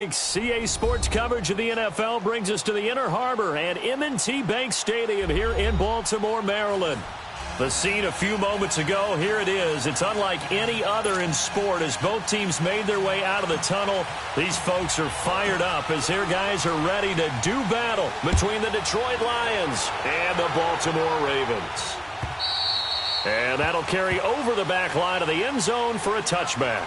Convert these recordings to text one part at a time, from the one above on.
CA Sports coverage of the NFL brings us to the Inner Harbor at M&T Bank Stadium here in Baltimore, Maryland. The scene a few moments ago, here it is. It's unlike any other in sport as both teams made their way out of the tunnel. These folks are fired up as their guys are ready to do battle between the Detroit Lions and the Baltimore Ravens. And that'll carry over the back line of the end zone for a touchback.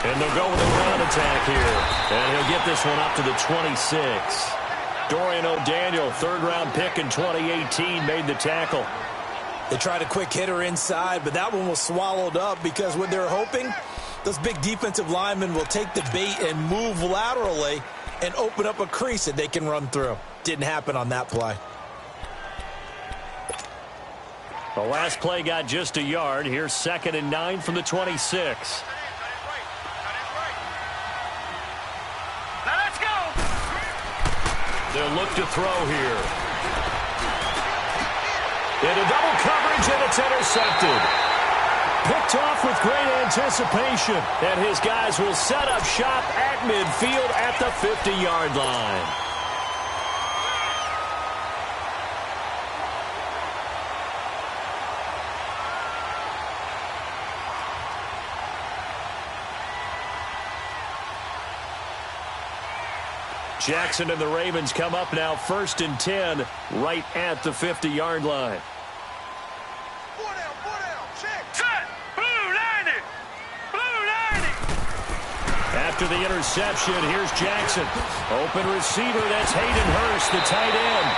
And they'll go with a ground attack here. And he'll get this one up to the 26. Dorian O'Daniel, third-round pick in 2018, made the tackle. They tried a quick hitter inside, but that one was swallowed up because what they're hoping, those big defensive linemen will take the bait and move laterally and open up a crease that they can run through. Didn't happen on that play. The last play got just a yard. Here's 2nd and 9 from the 26. They'll look to throw here. Into double coverage, and it's intercepted. Picked off with great anticipation. And his guys will set up shop at midfield at the 50-yard line. Jackson and the Ravens come up now 1st and 10 right at the 50-yard line. Four down, check. Set. Blue 90. After the interception, here's Jackson. Open receiver, that's Hayden Hurst, the tight end.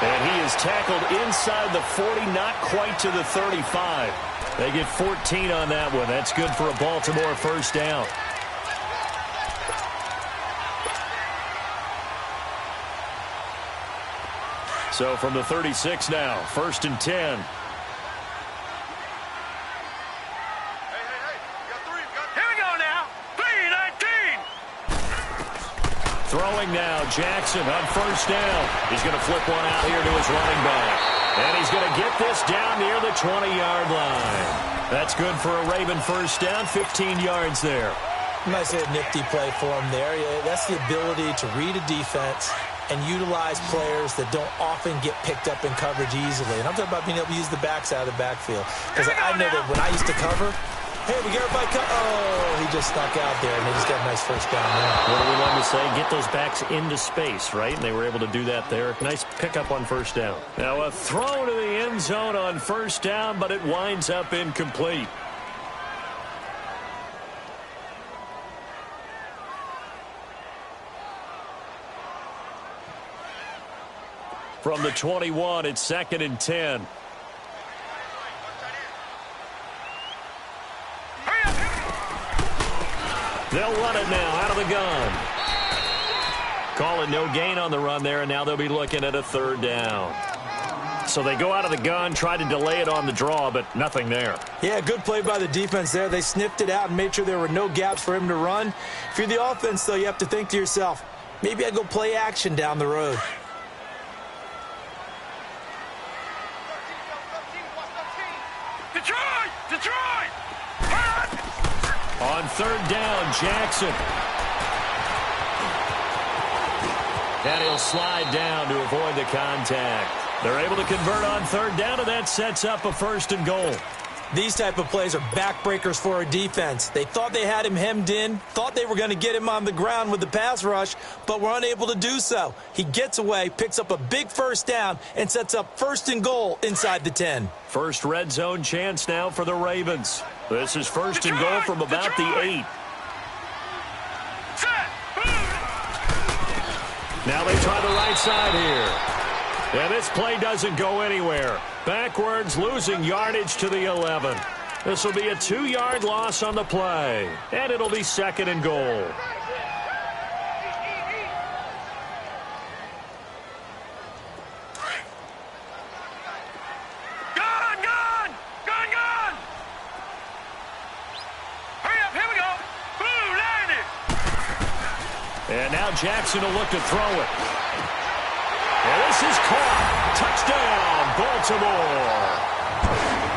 And he is tackled inside the 40, not quite to the 35. They get 14 on that one. That's good for a Baltimore first down. So from the 36 now, 1st and 10. Hey, you got three. Here we go now. 3-19. Throwing now, Jackson on 1st down. He's going to flip one out here to his running back. And he's going to get this down near the 20-yard line. That's good for a Raven first down, 15 yards there. Nice little nifty play for him there. Yeah, that's the ability to read a defense and utilize players that don't often get picked up in coverage easily. And I'm talking about being able to use the backs out of the backfield. Because I know that when I used to cover, hey, we got everybody oh, he just snuck out there, and they just got a nice first down there. What do we love to say? Get those backs into space, right? And they were able to do that there. Nice pickup on 1st down. Now a throw to the end zone on 1st down, but it winds up incomplete. From the 21, it's 2nd and 10. They'll run it now out of the gun. Call it no gain on the run there, and now they'll be looking at a 3rd down. So they go out of the gun, try to delay it on the draw, but nothing there. Yeah, good play by the defense there. They sniffed it out and made sure there were no gaps for him to run. If you're the offense, though, you have to think to yourself, maybe I go play action down the road. Detroit! On 3rd down, Jackson. And he'll slide down to avoid the contact. They're able to convert on 3rd down, and that sets up a 1st and goal. These type of plays are backbreakers for a defense. They thought they had him hemmed in, thought they were going to get him on the ground with the pass rush, but were unable to do so. He gets away, picks up a big 1st down, and sets up 1st and goal inside the 10. First red zone chance now for the Ravens. This is 1st and goal from about the 8. Now they try the right side here. And this play doesn't go anywhere. Backwards, losing yardage to the 11. This will be a 2-yard loss on the play. And it'll be 2nd and goal. And now Jackson will look to throw it. And this is caught. Touchdown, Baltimore.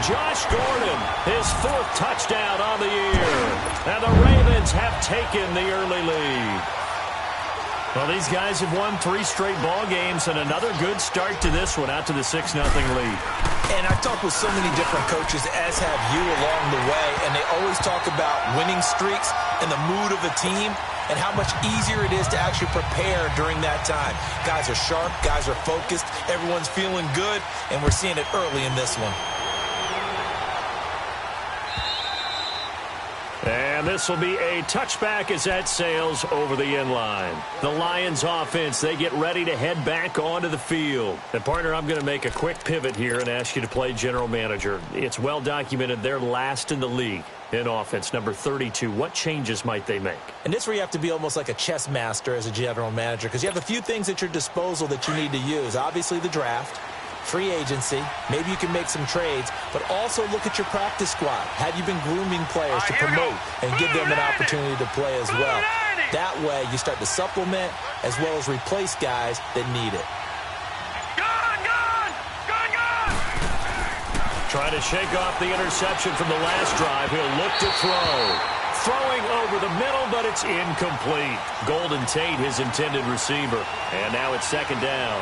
Josh Gordon, his 4th touchdown on the year. And the Ravens have taken the early lead. Well, these guys have won 3 straight ball games and another good start to this one out to the 6-0 lead. And I've talked with so many different coaches, as have you, along the way, and they always talk about winning streaks and the mood of a team and how much easier it is to actually prepare during that time. Guys are sharp, guys are focused, everyone's feeling good, and we're seeing it early in this one. And this will be a touchback as that sails over the end line. The Lions offense, they get ready to head back onto the field. And partner, I'm going to make a quick pivot here and ask you to play general manager. It's well documented they're last in the league in offense, number 32. What changes might they make? And this is where you have to be almost like a chess master as a general manager, because you have a few things at your disposal that you need to use. Obviously the draft, free agency, maybe you can make some trades, but also look at your practice squad. Have you been grooming players to promote and give them an opportunity to play as well? That way you start to supplement as well as replace guys that need it. Trying to shake off the interception from the last drive. He'll look to throw. Throwing over the middle, but it's incomplete. Golden Tate, his intended receiver. And now it's 2nd down.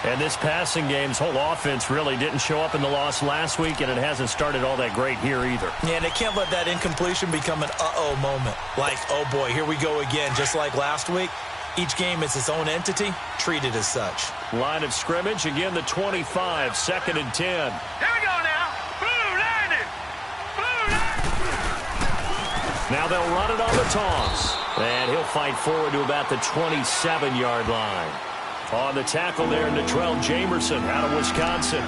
And this passing game's whole offense really didn't show up in the loss last week, and it hasn't started all that great here either. Yeah, and they can't let that incompletion become an uh-oh moment. Like, oh boy, here we go again, just like last week. Each game is its own entity, treated as such. Line of scrimmage, again the 25, 2nd and 10. Here we go now. Blue landed. Blue landed. Now they'll run it on the toss. And he'll fight forward to about the 27-yard line. On the tackle there, Natrell Jamerson out of Wisconsin.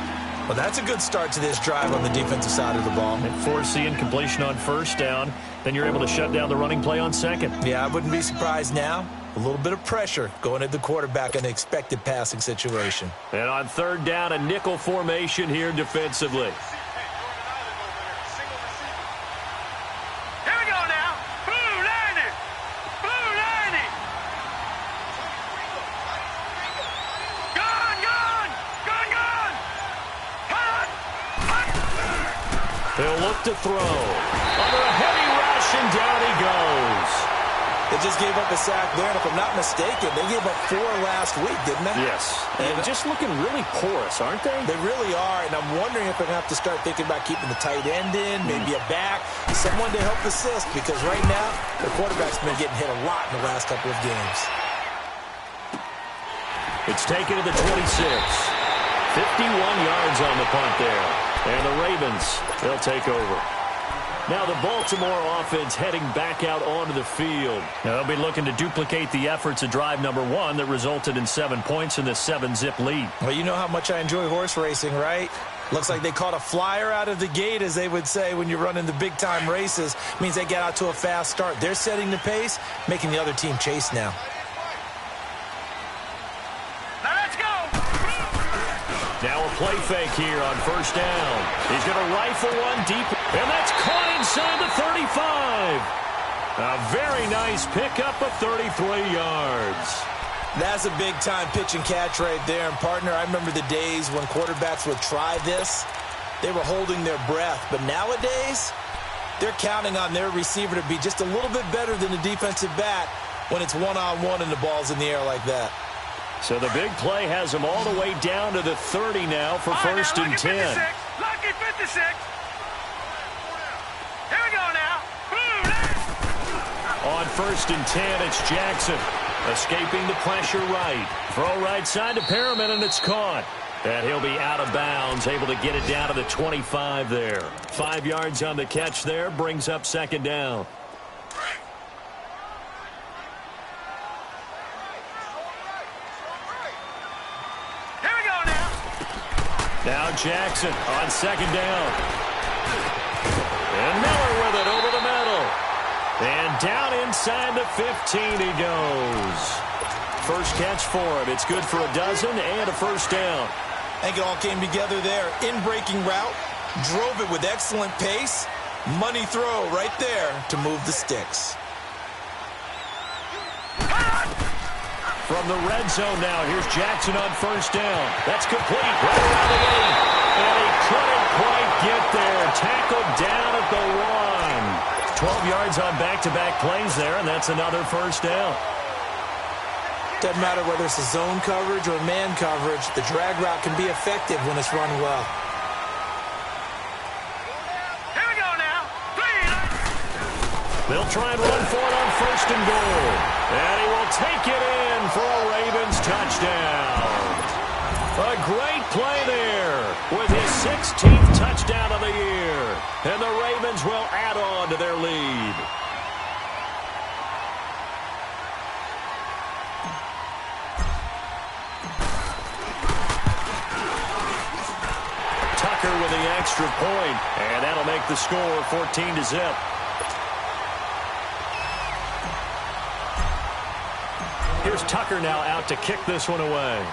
Well, that's a good start to this drive on the defensive side of the ball. And force the incompletion on 1st down. Then you're able to shut down the running play on 2nd. Yeah, I wouldn't be surprised now. A little bit of pressure going at the quarterback in an expected passing situation. And on 3rd down, a nickel formation here defensively. Here we go now. Blue landed. Blue landed. Gone, gone. Gone, gone. Hot. Hot. He'll look to throw. Under a heavy rush, and down he goes. They just gave up a sack there, and if I'm not mistaken, they gave up 4 last week, didn't they? Yes. And just looking really porous, aren't they? They really are, and I'm wondering if they're going to have to start thinking about keeping the tight end in, maybe a back, someone to help assist, because right now, the quarterback's been getting hit a lot in the last couple of games. It's taken to the 26. 51 yards on the punt there. And the Ravens, they'll take over. Now the Baltimore offense heading back out onto the field. Now they'll be looking to duplicate the efforts of drive number 1 that resulted in 7 points in the 7-zip lead. Well, you know how much I enjoy horse racing, right? Looks like they caught a flyer out of the gate, as they would say when you're running the big-time races. Means they get out to a fast start. They're setting the pace, making the other team chase now. Now let's go. Now a play fake here on 1st down. He's going to rifle one deep, and that's caught inside the 35. A very nice pickup of 33 yards. That's a big-time pitch and catch right there. And, partner, I remember the days when quarterbacks would try this. They were holding their breath. But nowadays, they're counting on their receiver to be just a little bit better than the defensive back when it's one-on-one and the ball's in the air like that. So the big play has them all the way down to the 30 now for 1st and 10. Lucky 56. Here we go now. On 1st and 10, it's Jackson. Escaping the pressure right. Throw right side to Perriman, and it's caught. And he'll be out of bounds, able to get it down to the 25 there. 5 yards on the catch there, brings up 2nd down. Now Jackson on 2nd down. And Miller with it over the middle. And down inside the 15 he goes. First catch for him. It's good for a dozen and a 1st down. I think it all came together there. In-breaking route. Drove it with excellent pace. Money throw right there to move the sticks. Hot. From the red zone now, here's Jackson on first down. That's complete. Right around the 8. And he couldn't quite get there. Tackled down at the 1. 12 yards on back-to-back plays there, and that's another first down. Doesn't matter whether it's a zone coverage or man coverage, the drag route can be effective when it's run well. Here we go now. They'll try and run for it on first and goal. And he will take it in for a Ravens touchdown. A great play there with his 16th touchdown of the year. And the Ravens will add on to their lead. Tucker with the extra point, and that'll make the score 14-0. Here's Tucker now out to kick this one away.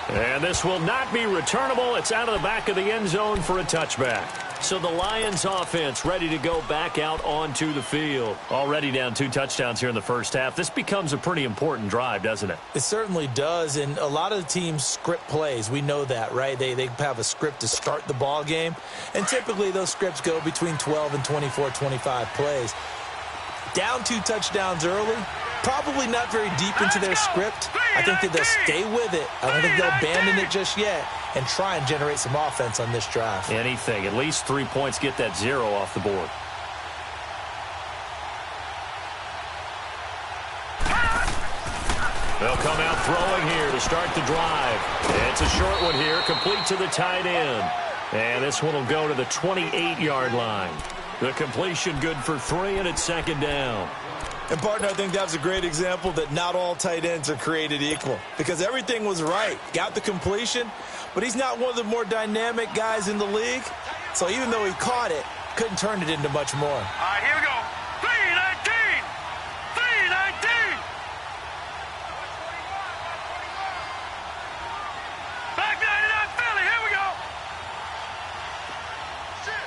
And this will not be returnable. It's out of the back of the end zone for a touchback. So the Lions offense ready to go back out onto the field. Already down 2 touchdowns here in the first half. This becomes a pretty important drive, doesn't it? It certainly does, and a lot of the teams script plays. We know that, right? They have a script to start the ball game, and typically those scripts go between 12 and 24, 25 plays. Down 2 touchdowns early, probably not very deep into their script. I think that they'll stay with it. I don't think they'll abandon it just yet and try and generate some offense on this drive. Anything. At least 3 points, get that 0 off the board. They'll come out throwing here to start the drive. It's a short one here, complete to the tight end. And this one will go to the 28-yard line. The completion good for 3, and it's second down. And, partner, I think that's a great example that not all tight ends are created equal because everything was right. Got the completion, but he's not one of the more dynamic guys in the league. So even though he caught it, couldn't turn it into much more. All right, here we go. 319. 319. Back 99 Philly. Here we go. Shit.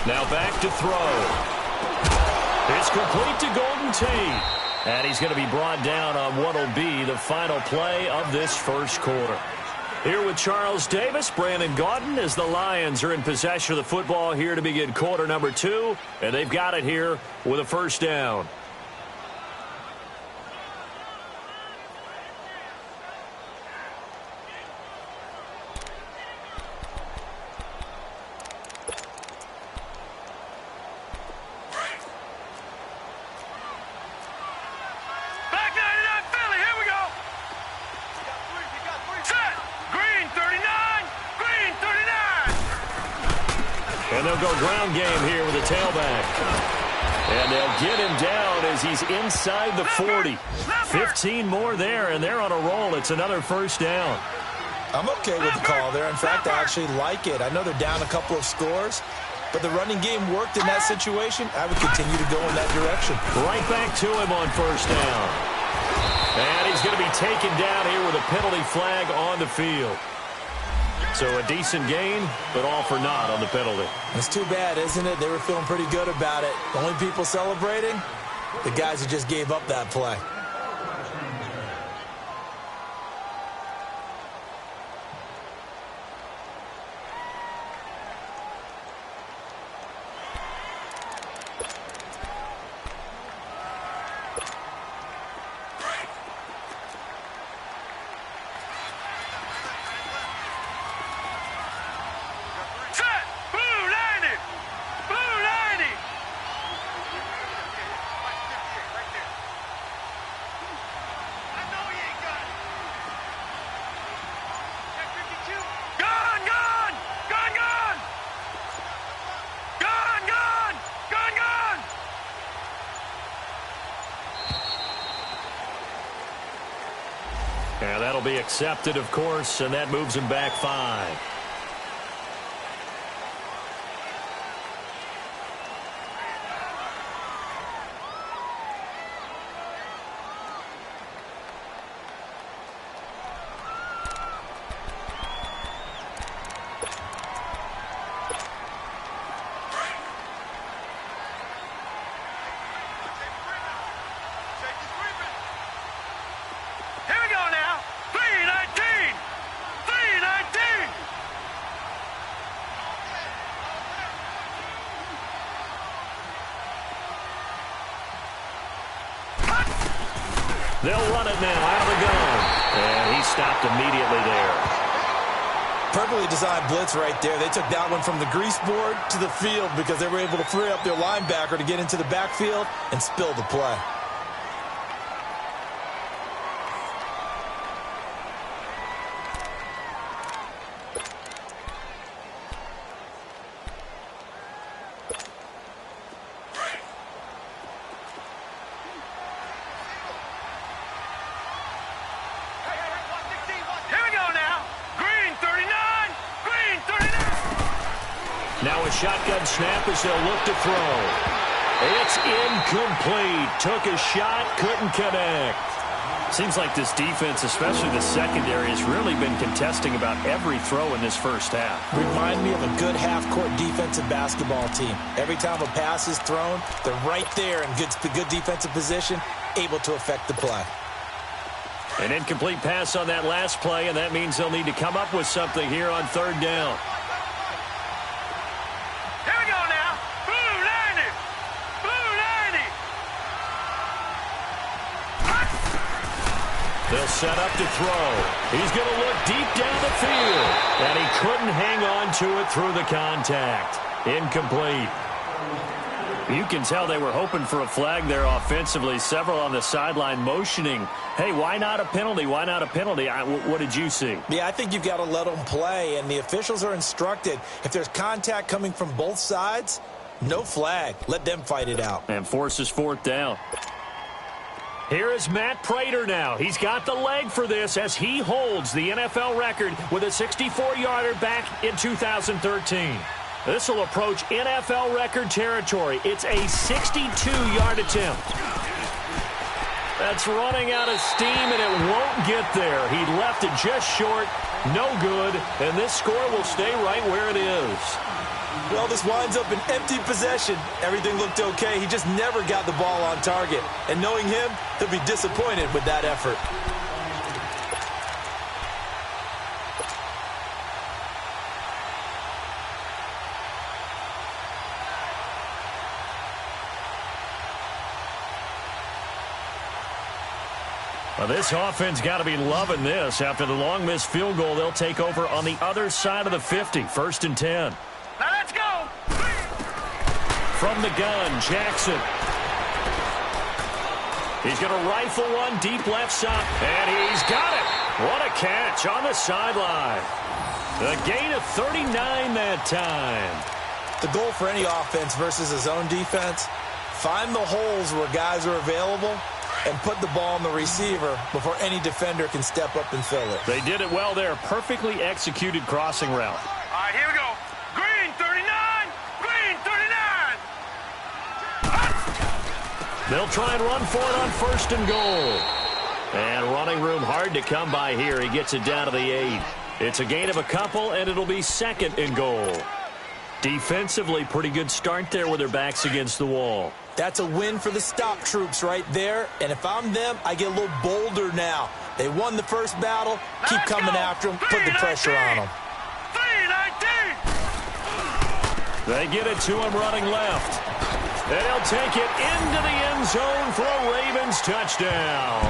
Now back to throw. It's complete to Golden Tate. And he's going to be brought down on what will be the final play of this first quarter. Here with Charles Davis, Brandon Gaudin, as the Lions are in possession of the football here to begin quarter number 2. And they've got it here with a first down. And they'll go ground game here with a tailback. And they'll get him down as he's inside the 40. 15 more there, and they're on a roll. It's another first down. I'm okay with the call there. In fact, I actually like it. I know they're down a couple of scores, but the running game worked in that situation. I would continue to go in that direction. Right back to him on first down. And he's going to be taken down here with a penalty flag on the field. So a decent gain, but all for naught on the penalty. It's too bad, isn't it? They were feeling pretty good about it. The only people celebrating, the guys who just gave up that play. And that'll be accepted, of course, and that moves him back 5. They'll run it now out of the gun. And he stopped immediately there. Perfectly designed blitz right there. They took that one from the grease board to the field because they were able to free up their linebacker to get into the backfield and spill the play. Now a shotgun snap as they'll look to throw. It's incomplete. Took a shot, couldn't connect. Seems like this defense, especially the secondary, has really been contesting about every throw in this first half. Remind me of a good half-court defensive basketball team. Every time a pass is thrown, they're right there in good defensive position, able to affect the play. An incomplete pass on that last play, and that means they'll need to come up with something here on third down. They'll set up to throw. He's going to look deep down the field. And he couldn't hang on to it through the contact. Incomplete. You can tell they were hoping for a flag there offensively. Several on the sideline motioning, hey, why not a penalty? Why not a penalty? What did you see? Yeah, I think you've got to let them play. And the officials are instructed, if there's contact coming from both sides, no flag. Let them fight it out. And forces fourth down. Here is Matt Prater now. He's got the leg for this as he holds the NFL record with a 64-yarder back in 2013. This will approach NFL record territory. It's a 62-yard attempt. That's running out of steam, and it won't get there. He left it just short, no good, and this score will stay right where it is. Well, this winds up an empty possession. Everything looked okay. He just never got the ball on target. And knowing him, he'll be disappointed with that effort. Well, this offense got to be loving this. After the long missed field goal, they'll take over on the other side of the 50, 1st and 10. Now let's go. From the gun, Jackson. He's going to rifle one deep left side, and he's got it. What a catch on the sideline. A gain of 39 that time. The goal for any offense versus a zone defense, find the holes where guys are available and put the ball on the receiver before any defender can step up and fill it. They did it well there. Perfectly executed crossing route. All right, here we go. Green 39. Green 39. They'll try and run for it on 1st and goal. And running room hard to come by here. He gets it down to the 8. It's a gain of a couple, and it'll be 2nd and goal. Defensively, pretty good start there with their backs against the wall. That's a win for the stop troops right there. And if I'm them, I get a little bolder now. They won the first battle. Keep coming after them. Put the pressure on them. 3-19. They get it to him running left. And he'll take it into the end zone for a Ravens touchdown.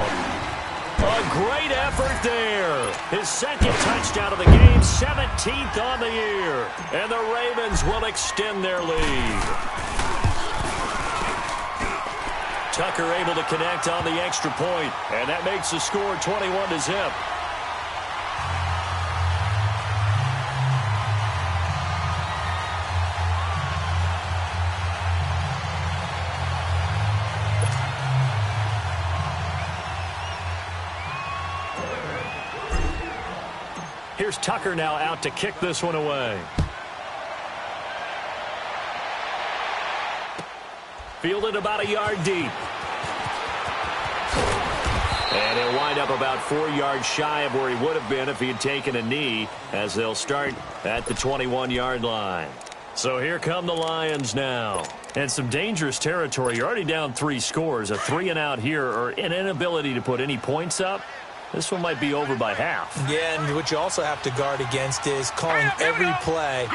A great effort there. His 2nd touchdown of the game, 17th on the year. And the Ravens will extend their lead. Tucker able to connect on the extra point, and that makes the score 21-0. Here's Tucker now out to kick this one away. Fielded about a yard deep. And he'll wind up about 4 yards shy of where he would have been if he had taken a knee, as they'll start at the 21-yard line. So here come the Lions now. And some dangerous territory. You're already down 3 scores. A 3-and-out here, or an inability to put any points up. This one might be over by half. Yeah, and what you also have to guard against is calling every play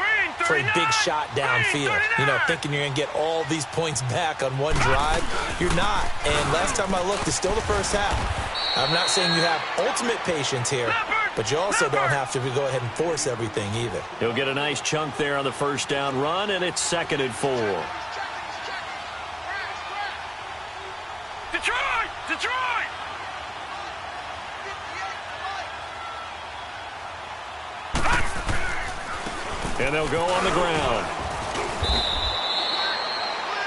for a big shot downfield. You know, thinking you're going to get all these points back on one drive. You're not. And last time I looked, it's still the first half. I'm not saying you have ultimate patience here, but you also don't have to go ahead and force everything either. He'll get a nice chunk there on the first down run, and it's 2nd and 4. Detroit! Detroit! And they'll go on the ground.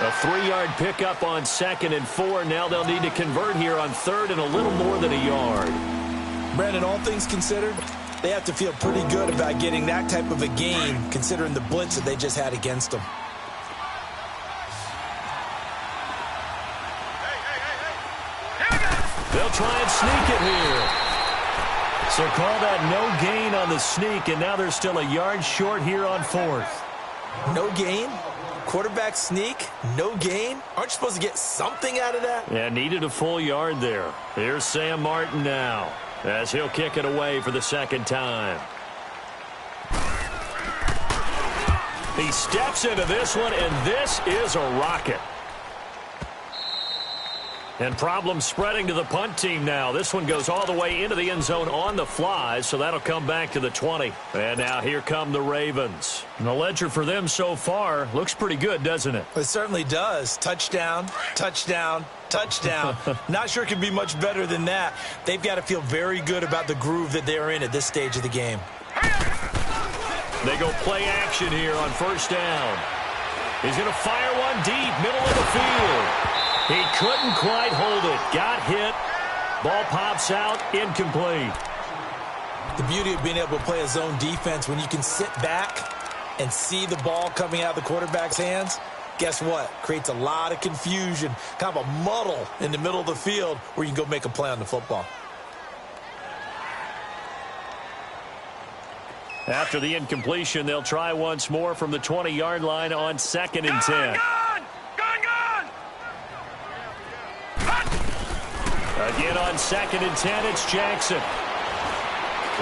A 3-yard pickup on 2nd and 4. Now they'll need to convert here on 3rd and a little more than a yard. Brandon, all things considered, they have to feel pretty good about getting that type of a game, considering the blitz that they just had against them. They'll try and sneak it here. So call that no gain on the sneak, and now they're still a yard short here on 4th. No gain? Quarterback sneak? No gain? Aren't you supposed to get something out of that? Yeah, needed a full yard there. Here's Sam Martin now, as he'll kick it away for the 2nd time. He steps into this one, and this is a rocket. And problems spreading to the punt team now. This one goes all the way into the end zone on the fly, so that'll come back to the 20. And now here come the Ravens. And the ledger for them so far looks pretty good, doesn't it? It certainly does. Touchdown, touchdown, touchdown. Not sure it can be much better than that. They've got to feel very good about the groove that they're in at this stage of the game. They go play action here on 1st down. He's going to fire one deep, middle of the field. He couldn't quite hold it. Got hit. Ball pops out. Incomplete. The beauty of being able to play a zone defense when you can sit back and see the ball coming out of the quarterback's hands, guess what? Creates a lot of confusion, kind of a muddle in the middle of the field where you can go make a play on the football. After the incompletion, they'll try once more from the 20-yard line on 2nd and 10. Again on 2nd and 10, it's Jackson.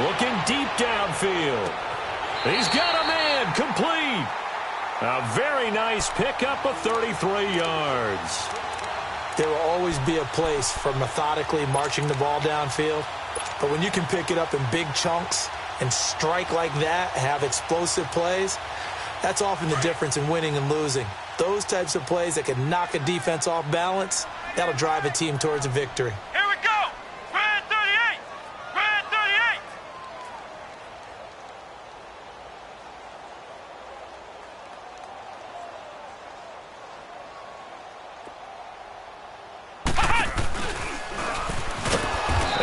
Looking deep downfield. He's got a man, complete. A very nice pickup of 33 yards. There will always be a place for methodically marching the ball downfield, but when you can pick it up in big chunks and strike like that, have explosive plays, that's often the difference in winning and losing. Those types of plays that can knock a defense off balance, that'll drive a team towards a victory. Here we go! Red 38! Red 38!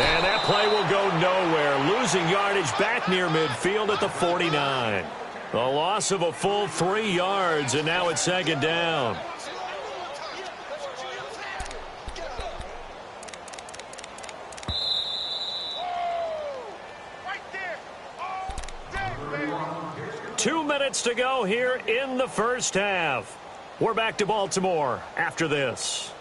And that play will go nowhere. Losing yardage back near midfield at the 49. The loss of a full 3 yards, and now it's 2nd down. Right there! Oh, damn, baby! 2 minutes to go here in the first half. We're back to Baltimore after this.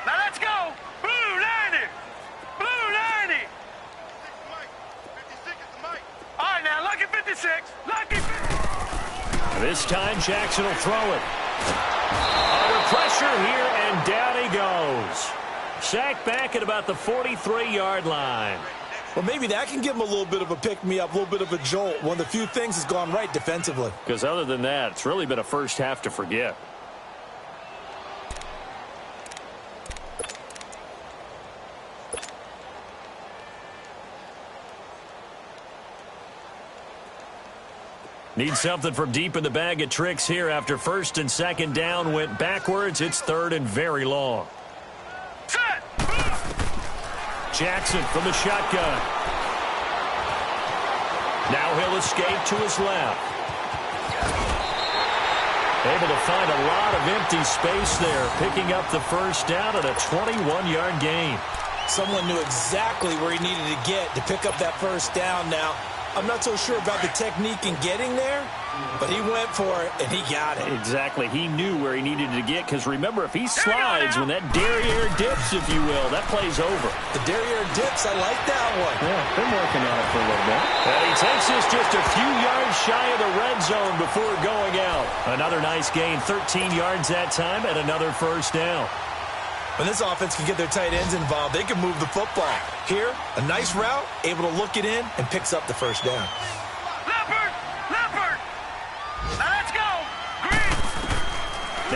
Now let's go! Blue 90! Blue 90! 56 is the mic. All right, now, lucky 56. Lucky 56. This time Jackson will throw it. Under pressure here, and down he goes. Sacked back at about the 43-yard line. Well, maybe that can give them a little bit of a pick-me-up, a little bit of a jolt. One of the few things has gone right defensively. Because other than that, it's really been a first half to forget. Need something from deep in the bag of tricks here after 1st and 2nd down went backwards. It's 3rd and very long. Set! Jackson from the shotgun. Now he'll escape to his left. Able to find a lot of empty space there, picking up the first down at a 21-yard gain. Someone knew exactly where he needed to get to pick up that first down now. I'm not so sure about the technique in getting there, but he went for it, and he got it. Exactly. He knew where he needed to get, because remember, if he slides, when that derriere dips, if you will, that play's over. The derriere dips, I like that one. Yeah, been working on it for a little bit. And he takes this just a few yards shy of the red zone before going out. Another nice gain, 13 yards that time, and another first down. When this offense can get their tight ends involved, they can move the football. Here, a nice route, able to look it in, and picks up the first down. Leopard! Leopard! Now let's go! Green!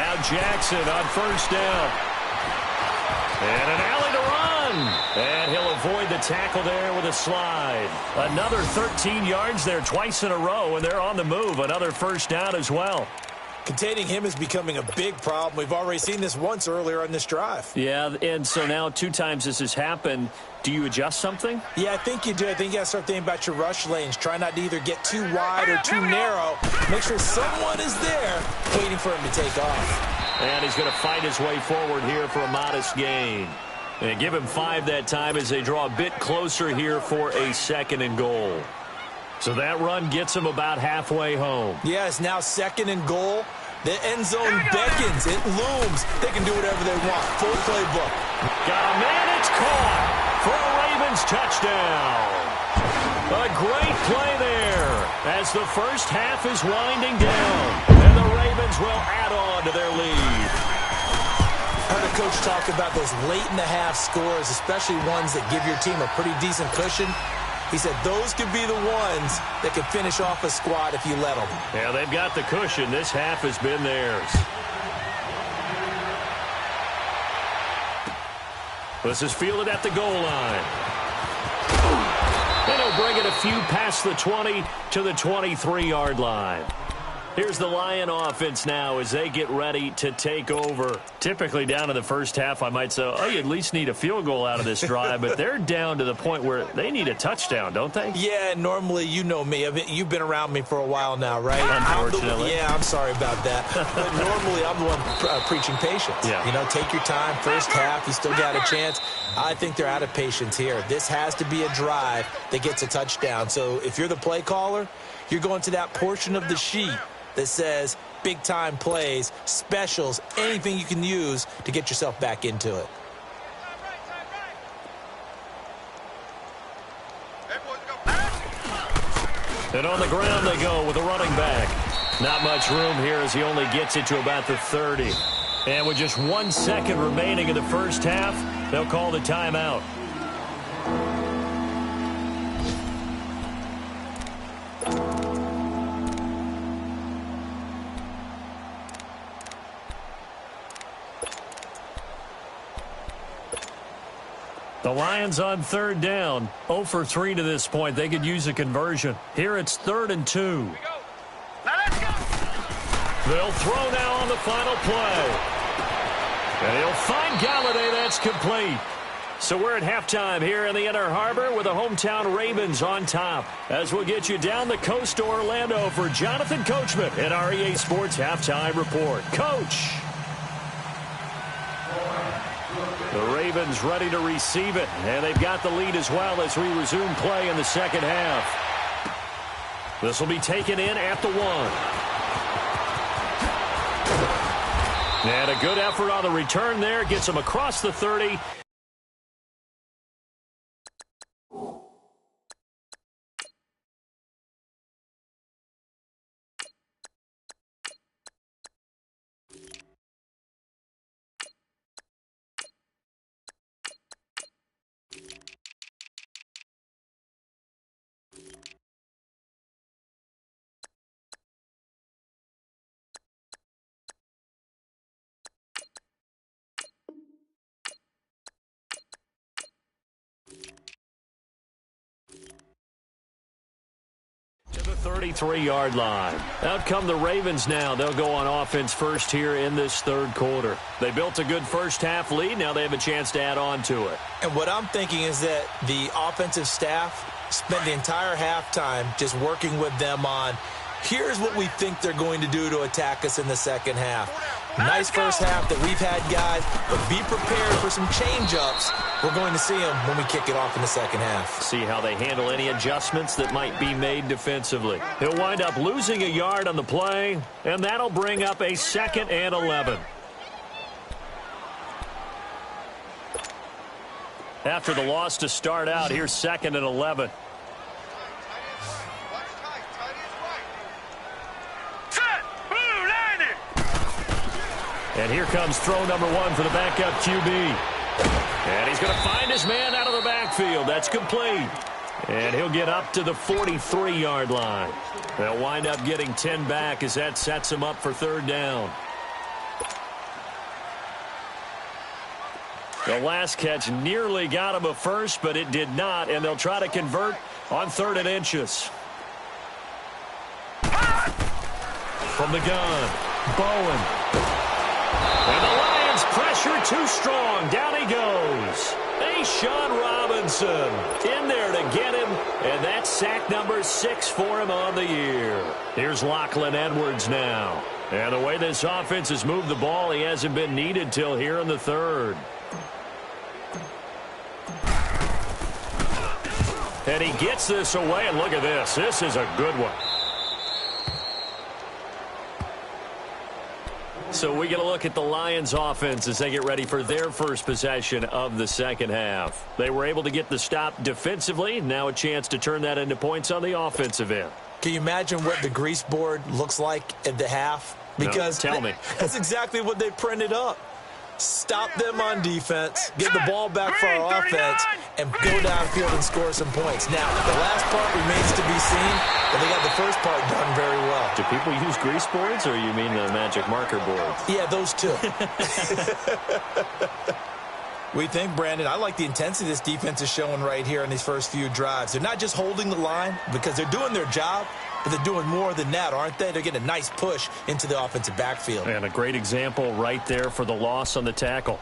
Now Jackson on first down. And an alley to run. And he'll avoid the tackle there with a slide. Another 13 yards there twice in a row, and they're on the move. Another first down as well. Containing him is becoming a big problem. We've already seen this once earlier on this drive. Yeah, and so now 2 times this has happened. Do you adjust something? Yeah, I think you do. I think you got to start thinking about your rush lanes. Try not to either get too wide or too narrow. Make sure someone is there waiting for him to take off. And he's going to fight his way forward here for a modest gain. And give him 5 that time as they draw a bit closer here for a 2nd and goal. So that run gets him about halfway home. Yeah, it's now 2nd and goal. The end zone beckons. It looms. They can do whatever they want. Full playbook. Got a man. It's caught for a Ravens touchdown. A great play there as the first half is winding down. And the Ravens will add on to their lead. I heard a coach talk about those late-in-the-half scores, especially ones that give your team a pretty decent cushion. He said those could be the ones that could finish off a squad if you let them. Yeah, they've got the cushion. This half has been theirs. This is fielded at the goal line. And he'll bring it a few past the 20 to the 23-yard line. Here's the Lion offense now as they get ready to take over. Typically down in the first half, I might say, oh, you at least need a field goal out of this drive, but they're down to the point where they need a touchdown, don't they? Yeah, normally, you know me. You've been around me for a while now, right? Unfortunately. I'm sorry about that. But normally, I'm the one preaching patience. Yeah. You know, take your time. First half, you still got a chance. I think they're out of patience here. This has to be a drive that gets a touchdown. So if you're the play caller, you're going to that portion of the sheet that says big-time plays, specials, anything you can use to get yourself back into it. And on the ground they go with a running back. Not much room here as he only gets it to about the 30. And with just 1 second remaining in the first half, they'll call the timeout. The Lions on 3rd down, 0 for 3 to this point. They could use a conversion. Here it's 3rd and 2. Now let's go! They'll throw now on the final play. And he'll find Galladay. That's complete. So we're at halftime here in the Inner Harbor with the hometown Ravens on top. As we'll get you down the coast to Orlando for Jonathan Coachman at our EA Sports Halftime Report. Coach! The Ravens ready to receive it, and they've got the lead as well as we resume play in the second half. This will be taken in at the 1. And a good effort on the return there. Gets him across the 30. To the 33-yard line. Out come the Ravens now. They'll go on offense first here in this 3rd quarter. They built a good first half lead. Now they have a chance to add on to it. And what I'm thinking is that the offensive staff spent the entire halftime just working with them on, Here's what we think they're going to do to attack us in the second half. Nice first half that we've had, guys, but be prepared for some change-ups. We're going to see them when we kick it off in the second half. See how they handle any adjustments that might be made defensively. He'll wind up losing a yard on the play, and that'll bring up a 2nd and 11. After the loss to start out, here's 2nd and 11. And here comes throw number 1 for the backup QB. And he's going to find his man out of the backfield. That's complete. And he'll get up to the 43-yard line. They'll wind up getting 10 back as that sets him up for 3rd down. The last catch nearly got him a first, but it did not, and they'll try to convert on 3rd and inches. From the gun, Bowen. And the Lions pressure too strong. Down he goes. Sean Robinson in there to get him, and that's sack number 6 for him on the year. Here's Lachlan Edwards now. And the way this offense has moved the ball, he hasn't been needed till here in the 3rd. And he gets this away, and look at this. This is a good one. So we get a look at the Lions offense as they get ready for their first possession of the second half. They were able to get the stop defensively. Now a chance to turn that into points on the offensive end. Can you imagine what the grease board looks like at the half? Because no, tell me. That's exactly what they printed up. Stop them on defense, get the ball back for our offense, and go downfield and score some points. Now, the last part remains to be seen, but they got the first part done very well. Do people use grease boards, or you mean the magic marker boards? Yeah, those two. We think, Brandon, I like the intensity this defense is showing right here in these first few drives. They're not just holding the line because they're doing their job, but they're doing more than that, aren't they? They're getting a nice push into the offensive backfield. And a great example right there for the loss on the tackle.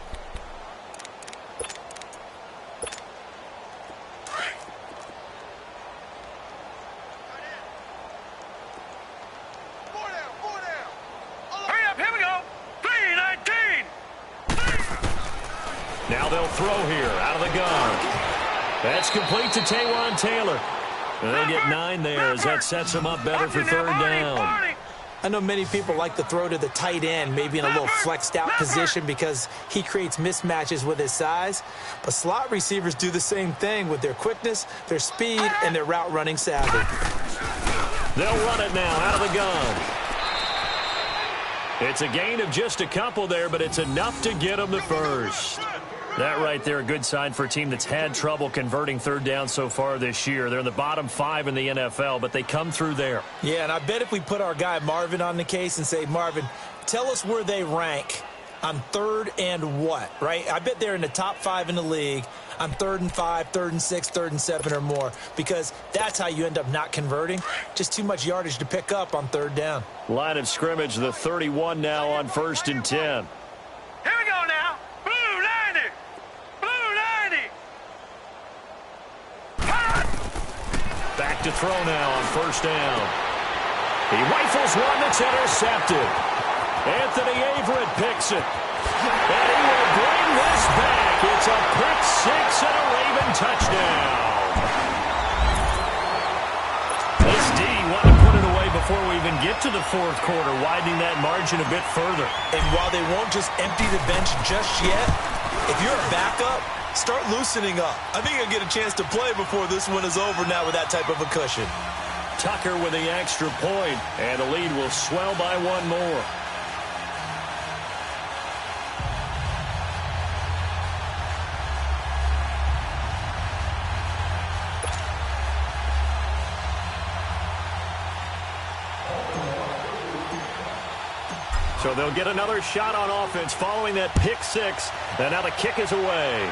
Hurry up, here we go. 3-19. Now they'll throw here out of the gun. That's complete to Taywan Taylor. And they get 9 there as that sets them up better for 3rd down. I know many people like to throw to the tight end, maybe in a little flexed out position because he creates mismatches with his size. But slot receivers do the same thing with their quickness, their speed, and their route running savvy. They'll run it now out of the gun. It's a gain of just a couple there, but it's enough to get them the first. That right there, a good sign for a team that's had trouble converting 3rd down so far this year. They're in the bottom 5 in the NFL, but they come through there. Yeah, and I bet if we put our guy Marvin on the case and say, Marvin, tell us where they rank on 3rd and what, right? I bet they're in the top 5 in the league on 3rd and 5, 3rd and 6, 3rd and 7 or more, because that's how you end up not converting. Just too much yardage to pick up on 3rd down. Line of scrimmage, the 31 now on 1st and 10. Here we go now. Blue 90. Blue 90. Back to throw now on 1st down. He rifles one that's intercepted. Anthony Averett picks it. And he will bring this back. It's a pick 6 and a Raven touchdown. This D wanted to put it away before we even get to the 4th quarter, widening that margin a bit further. And while they won't just empty the bench just yet, if you're a backup, start loosening up. I think you'll get a chance to play before this one is over now with that type of a cushion. Tucker with the extra point, and the lead will swell by 1 more. So they'll get another shot on offense following that pick 6. And now the kick is away.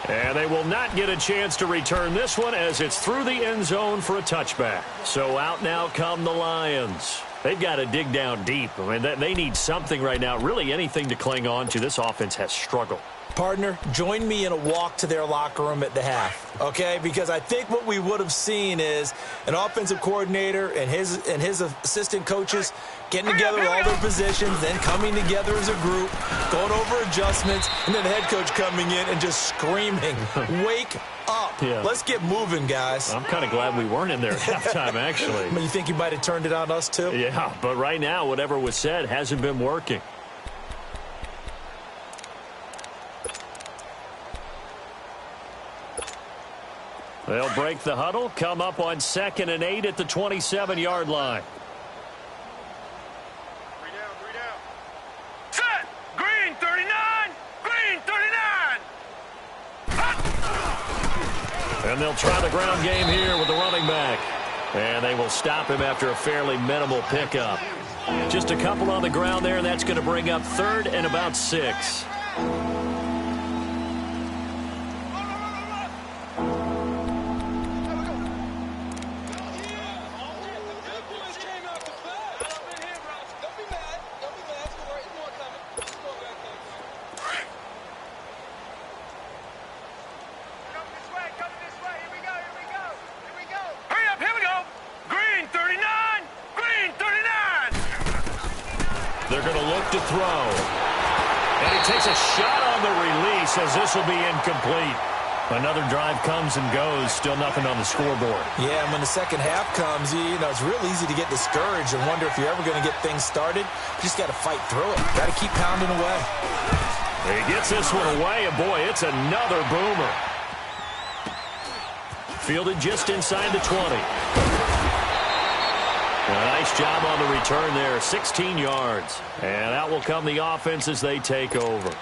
And they will not get a chance to return this one as it's through the end zone for a touchback. So out now come the Lions. They've got to dig down deep. I mean, they need something right now, really anything to cling on to. This offense has struggled. Partner, join me in a walk to their locker room at the half, okay? Because I think what we would have seen is an offensive coordinator and his assistant coaches getting together all their positions, then coming together as a group, going over adjustments, and then the head coach coming in and just screaming, wake up. Yeah. Let's get moving, guys. I'm kind of glad we weren't in there at halftime, actually. You think you might have turned it on us, too? Yeah, but right now, whatever was said hasn't been working. They'll break the huddle, come up on 2nd and 8 at the 27-yard line. 3 down. Set! Green 39! Green 39! And they'll try the ground game here with the running back. And they will stop him after a fairly minimal pickup. Just a couple on the ground there, and that's going to bring up 3rd and about 6. They're going to look to throw. And he takes a shot on the release as this will be incomplete. Another drive comes and goes. Still nothing on the scoreboard. Yeah, and when the second half comes, it's real easy to get discouraged and wonder if you're ever going to get things started. You just got to fight through it. Got to keep pounding away. He gets this one away, and boy, it's another boomer. Fielded just inside the 20. A nice job on the return there, 16 yards. And out will come the offense as they take over.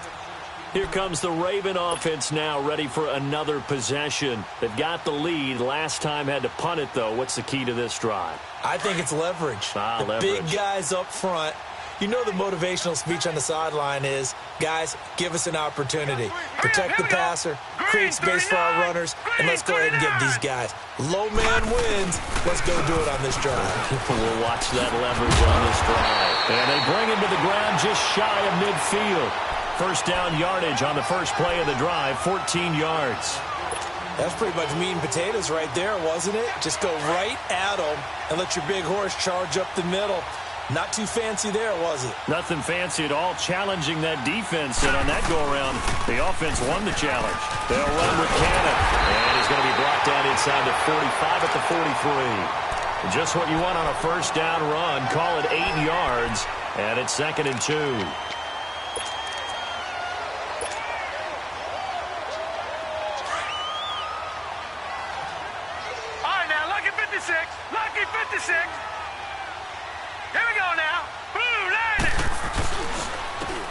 Here comes the Raven offense now, ready for another possession. They've got the lead. Last time had to punt it, though. What's the key to this drive? I think it's leverage. The big guys up front. You know the motivational speech on the sideline is, guys, give us an opportunity. Protect the passer, create space for our runners, and let's go ahead and get these guys. Low man wins. Let's go do it on this drive. We'll watch that leverage on this drive. And they bring him to the ground just shy of midfield. First down yardage on the first play of the drive, 14 yards. That's pretty much meat and potatoes right there, wasn't it? Just go right at them and let your big horse charge up the middle. Not too fancy there, was it? Nothing fancy at all, challenging that defense. And on that go-around, the offense won the challenge. They'll run with Cannon. And he's going to be brought down inside the 45 at the 43. Just what you want on a first down run. Call it 8 yards. And it's 2nd and 2. All right, now, lucky 56. Lucky 56. Here we go now. Blue line.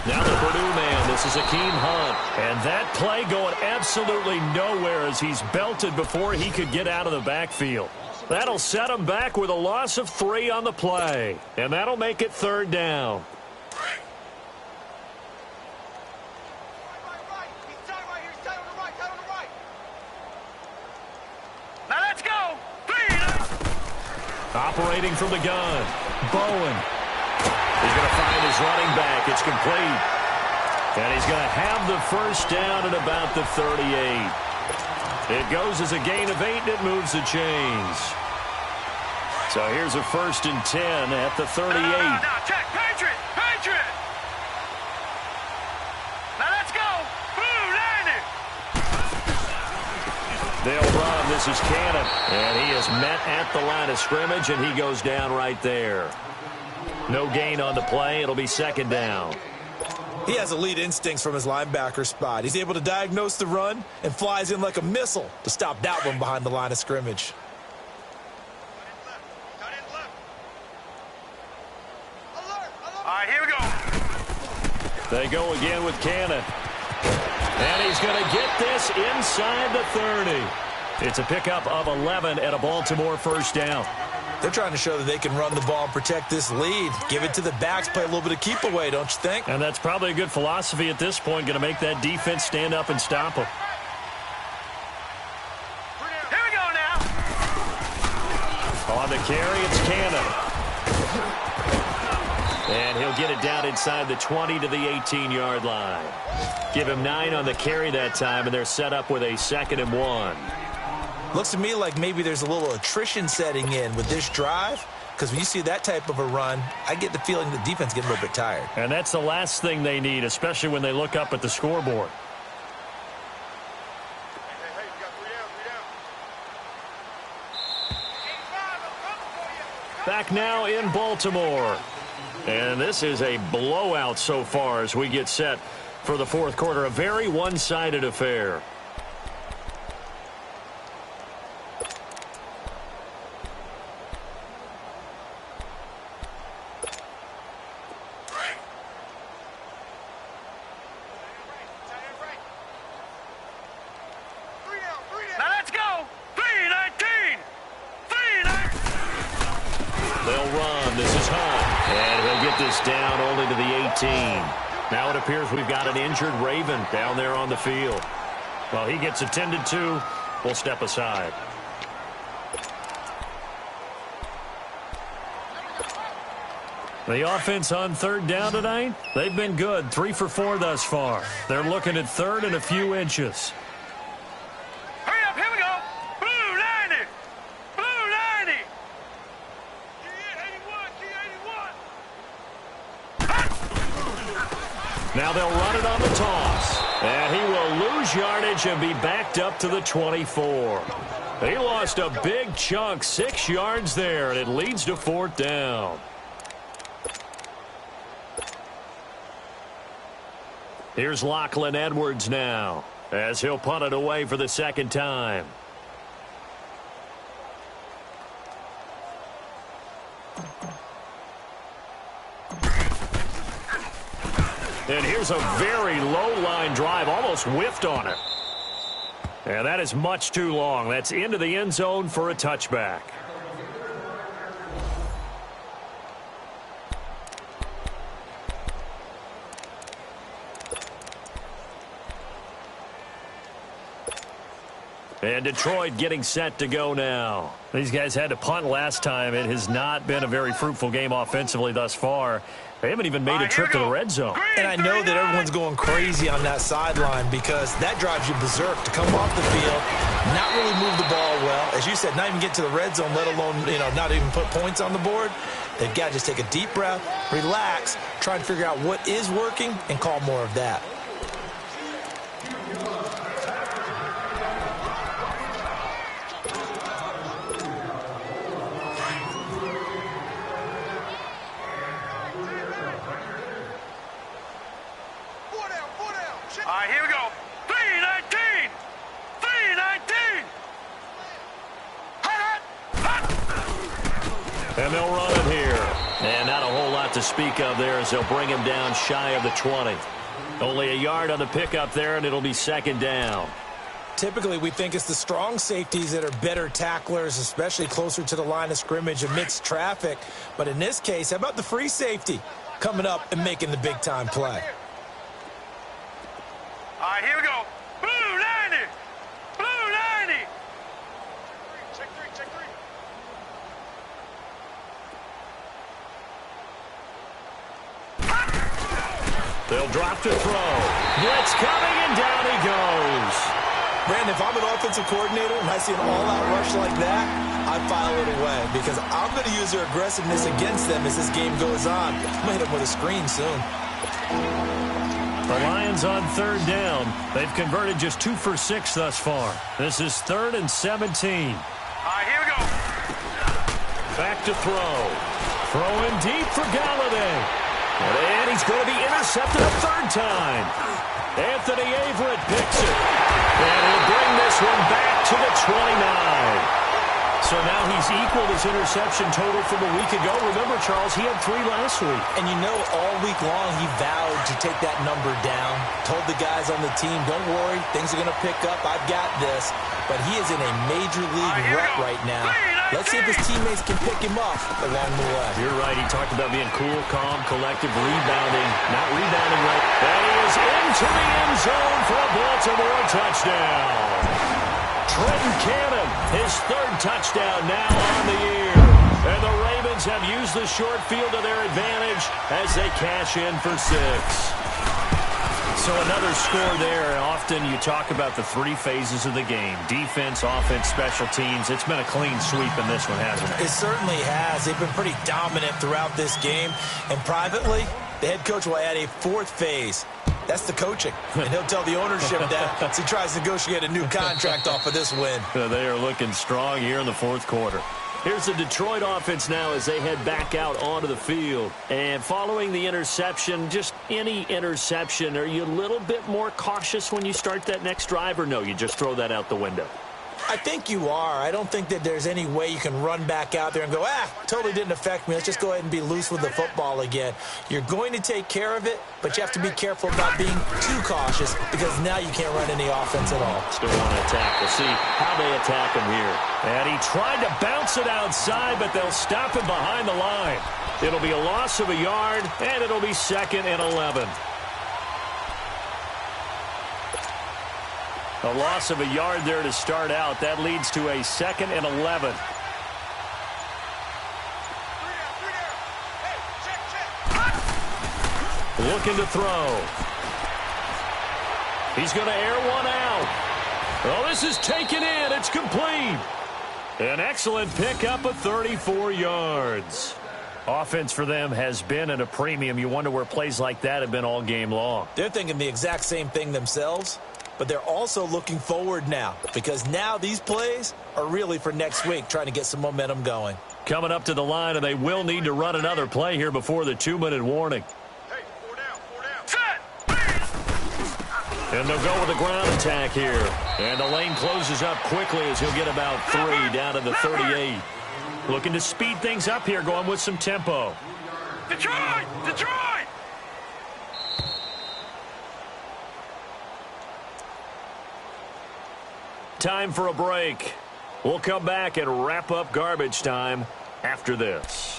Now the Purdue man, this is Akeem Hunt. And that play going absolutely nowhere as he's belted before he could get out of the backfield. That'll set him back with a loss of 3 on the play. And that'll make it 3rd down. Now let's go. Operating from the gun. Bowen. He's going to find his running back. It's complete. And he's going to have the first down at about the 38. It goes as a gain of 8, and it moves the chains. So here's a 1st and 10 at the 38. Now, check. Patriot. Now let's go. Blue line. They'll run. This is Cannon. And he is met at the line of scrimmage, and he goes down right there. No gain on the play. It'll be 2nd down. He has elite instincts from his linebacker spot. He's able to diagnose the run and flies in like a missile to stop that one behind the line of scrimmage. All right, here we go. They go again with Cannon. And he's going to get this inside the 30. It's a pickup of 11 and a Baltimore first down. They're trying to show that they can run the ball and protect this lead. Give it to the backs, play a little bit of keep away, don't you think? And that's probably a good philosophy at this point, going to make that defense stand up and stop them. Here we go now. On the carry, it's Cannon. And he'll get it down inside the 20 to the 18-yard line. Give him 9 on the carry that time, and they're set up with a 2nd and 1. Looks to me like maybe there's a little attrition setting in with this drive, because when you see that type of a run, I get the feeling the defense getting a little bit tired. And that's the last thing they need, especially when they look up at the scoreboard. Back now in Baltimore. And this is a blowout so far as we get set for the fourth quarter. A very one-sided affair. Now let's go. 3-19. 3-19. They'll run. This is Hunt. And he'll get this down only to the 18. Now it appears we've got an injured Raven down there on the field. Well, he gets attended to. We'll step aside. The offense on 3rd down tonight, they've been good. 3 for 4 thus far. They're looking at 3rd and a few inches. Hurry up, here we go. Blue 90. Blue 90. Now they'll run it on the toss. And he will lose yardage and be backed up to the 24. He lost a big chunk, 6 yards there, and it leads to 4th down. Here's Lachlan Edwards now, as he'll punt it away for the 2nd time. And here's a very low line drive, almost whiffed on it. And that is much too long. That's into the end zone for a touchback. And Detroit getting set to go now. These guys had to punt last time. It has not been a very fruitful game offensively thus far. They haven't even made a trip to the red zone. And I know that everyone's going crazy on that sideline because that drives you berserk to come off the field, not really move the ball well. As you said, not even get to the red zone, let alone, not even put points on the board. They've got to just take a deep breath, relax, try and figure out what is working, and call more of that. All right, here we go. 3-19. 3-19. And they'll run it here. And not a whole lot to speak of there as they'll bring him down shy of the 20. Only a yard on the pickup there, and it'll be 2nd down. Typically, we think it's the strong safeties that are better tacklers, especially closer to the line of scrimmage amidst traffic. But in this case, how about the free safety coming up and making the big-time play? All right, here we go. Blue 90. Blue 90. Check three, check three. They'll drop to throw. Blitz coming, and down he goes. Brandon, if I'm an offensive coordinator and I see an all-out rush like that, I file it away because I'm going to use their aggressiveness against them as this game goes on. I'm going to hit them with a screen soon. The Lions on 3rd down. They've converted just 2 for 6 thus far. This is 3rd and 17. All right, here we go. Back to throw. Throwing deep for Galladay. And he's going to be intercepted a 3rd time. Anthony Averett picks it. And he'll bring this one back to the 29. So now he's equaled his interception total from a week ago. Remember, Charles, he had 3 last week. And all week long he vowed to take that number down. Told the guys on the team, don't worry, things are going to pick up. I've got this. But he is in a major league rut right now. Let's see if his teammates can pick him up along the way. You're right. He talked about being cool, calm, collective, rebounding. Not rebounding right. And he is into the end zone for a Baltimore touchdown. Trenton Cannon, his 3rd touchdown now on the year. And the Ravens have used uses the short field to their advantage as they cash in for 6. So another score there. Often you talk about the 3 phases of the game: defense, offense, special teams. It's been a clean sweep in this one, hasn't it? It certainly has. They've been pretty dominant throughout this game. And privately, the head coach will add a 4th phase. That's the coaching. And he'll tell the ownership that as he tries to negotiate a new contract off of this win. They are looking strong here in the 4th quarter. Here's the Detroit offense now as they head back out onto the field. And following the interception, just any interception, are you a little bit more cautious when you start that next drive, or no, you just throw that out the window? I think you are. I don't think that there's any way you can run back out there and go, totally didn't affect me. Let's just go ahead and be loose with the football again. You're going to take care of it, but you have to be careful about being too cautious because now you can't run any offense at all. Still want to attack. We'll see how they attack him here. And he tried to bounce it outside, but they'll stop him behind the line. It'll be a loss of a yard, and it'll be 2nd and 11. A loss of a yard there to start out. That leads to a 2nd and 11. Looking to throw. He's going to air one out. Oh, this is taken in. It's complete. An excellent pickup of 34 yards. Offense for them has been at a premium. You wonder where plays like that have been all game long. They're thinking the exact same thing themselves. But they're also looking forward now because now these plays are really for next week, trying to get some momentum going. Coming up to the line, and they will need to run another play here before the 2-minute warning. Hey, 4 down. Set! And they'll go with a ground attack here. And the lane closes up quickly as he'll get about 3 down to the 38. Looking to speed things up here, going with some tempo. Detroit! Detroit! Time for a break. We'll come back and wrap up garbage time after this.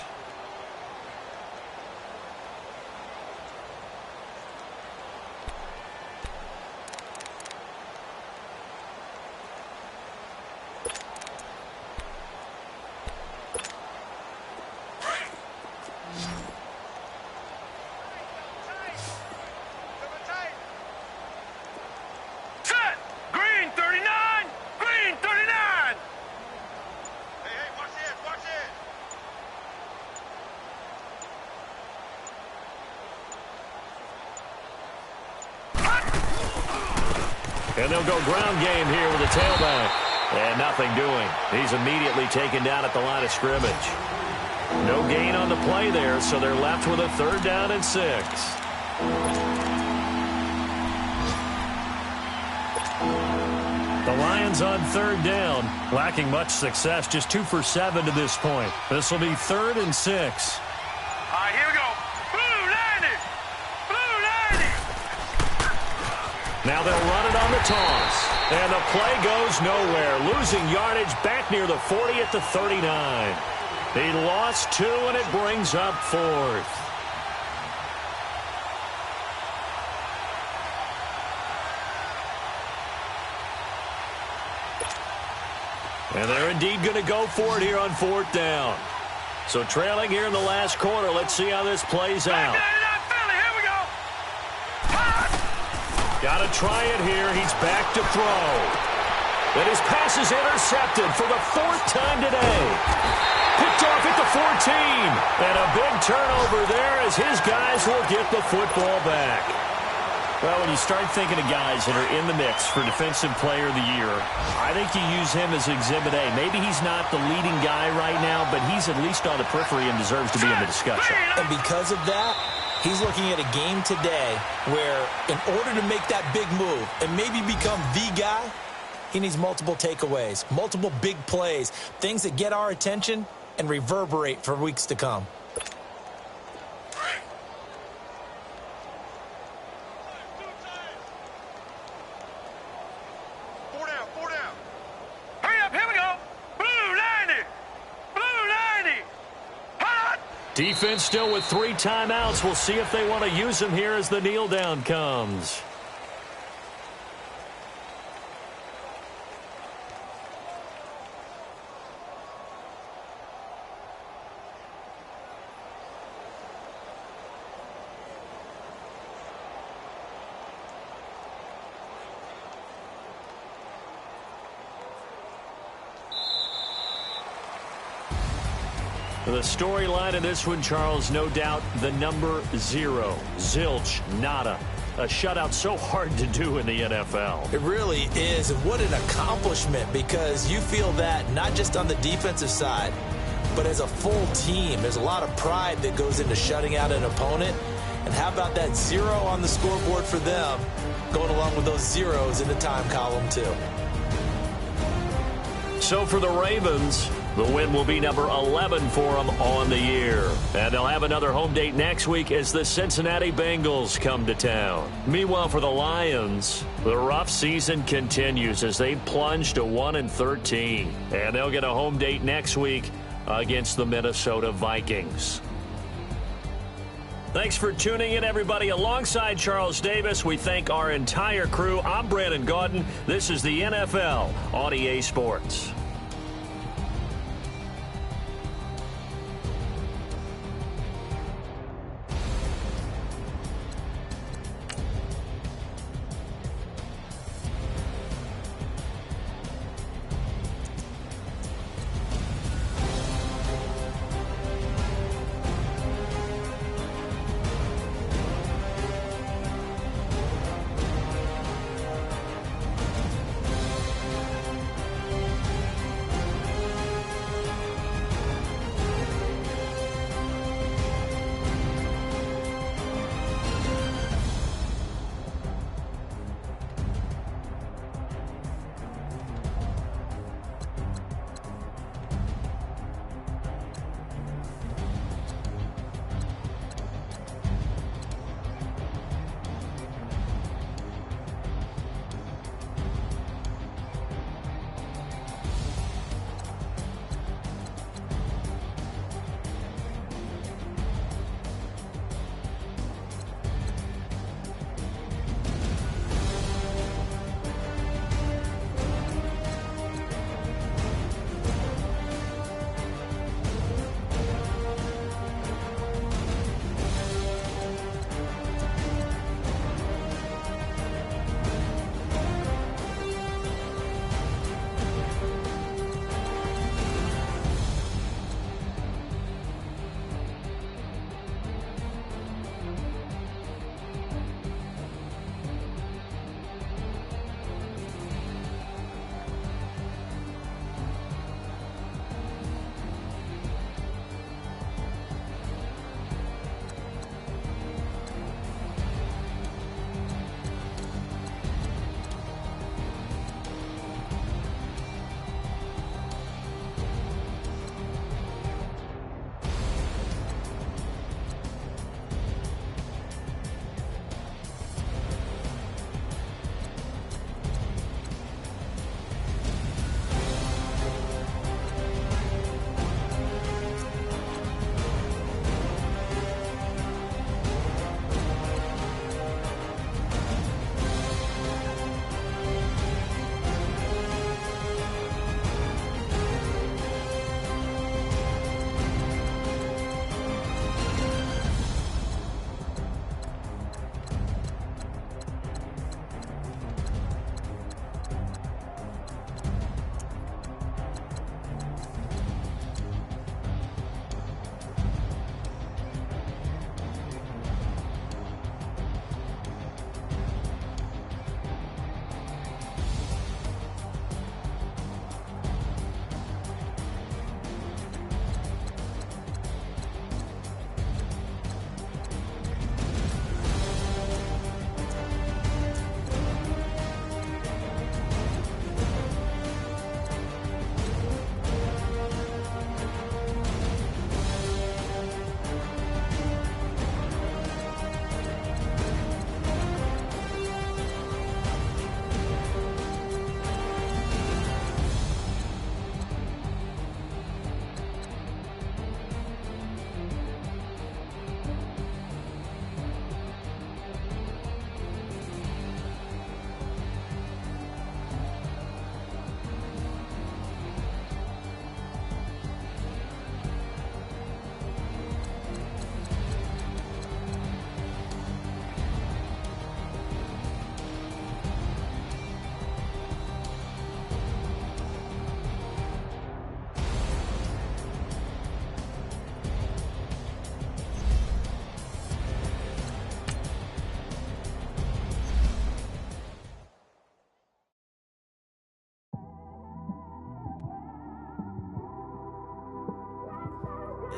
And they'll go ground game here with a tailback. And nothing doing. He's immediately taken down at the line of scrimmage. No gain on the play there, so they're left with a 3rd down and 6. The Lions on 3rd down, lacking much success, just 2 for 7 to this point. This will be 3rd and 6. All right, here we go. Blue 90! Blue 90! Now they'll run it on the toss. And the play goes nowhere. Losing yardage back near the 40 at the 39. He lost 2, and it brings up 4th. And they're indeed going to go for it here on 4th down. So trailing here in the last quarter. Let's see how this plays out. Got to try it here. He's back to throw. And his pass is intercepted for the 4th time today. Picked off at the 14. And a big turnover there as his guys will get the football back. Well, when you start thinking of guys that are in the mix for Defensive Player of the Year, I think you use him as Exhibit A. Maybe he's not the leading guy right now, but he's at least on the periphery and deserves to be in the discussion. And because of that, he's looking at a game today where in order to make that big move and maybe become the guy, he needs multiple takeaways, multiple big plays, things that get our attention and reverberate for weeks to come. Defense still with 3 timeouts. We'll see if they want to use them here as the kneel down comes. The storyline in this one, Charles, no doubt the number 0. Zilch, nada. A shutout so hard to do in the NFL. It really is, and what an accomplishment, because you feel that not just on the defensive side, but as a full team. There's a lot of pride that goes into shutting out an opponent. And how about that 0 on the scoreboard for them, going along with those zeros in the time column too. So for the Ravens, the win will be number 11 for them on the year. And they'll have another home date next week as the Cincinnati Bengals come to town. Meanwhile, for the Lions, the rough season continues as they plunge to 1-13. And they'll get a home date next week against the Minnesota Vikings. Thanks for tuning in, everybody. Alongside Charles Davis, we thank our entire crew. I'm Brandon Gaudin. This is the NFL on EA Sports.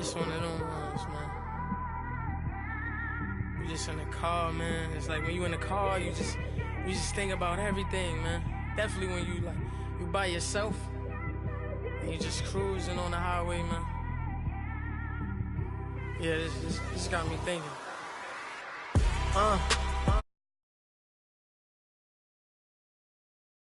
It's one of them ones, man. You just in the car, man. It's like when you in the car, you just think about everything, man. Definitely when you by yourself and you just cruising on the highway, man. Yeah, this got me thinking.